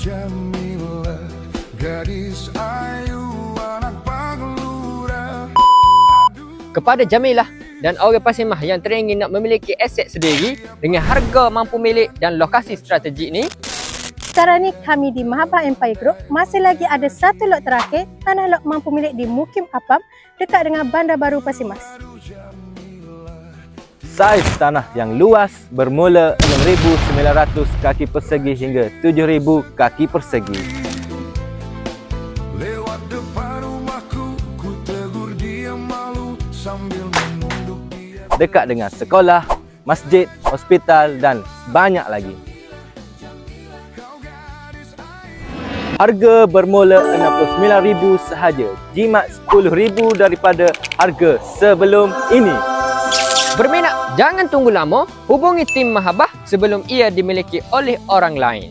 Jamilah, gadis ayu anak paglura. Kepada Jamilah dan orang Pasimah yang teringin nak memiliki aset sendiri dengan harga mampu milik dan lokasi strategik ni, sekarang ni kami di Mahabbah Empire Group masih lagi ada satu lot terakhir tanah lot mampu milik di Mukim Apam dekat dengan Bandar Baru Pasimas. Saiz tanah yang luas bermula 6,900 kaki persegi hingga 7,000 kaki persegi. Lewat depan rumahku, ku tegur dia malu sambil menunduk dia. Dekat dengan sekolah, masjid, hospital dan banyak lagi. Harga bermula 69,000 sahaja, jimat 10,000 daripada harga sebelum ini. berminat jangan tunggu lama, hubungi tim Mahabbah sebelum ia dimiliki oleh orang lain.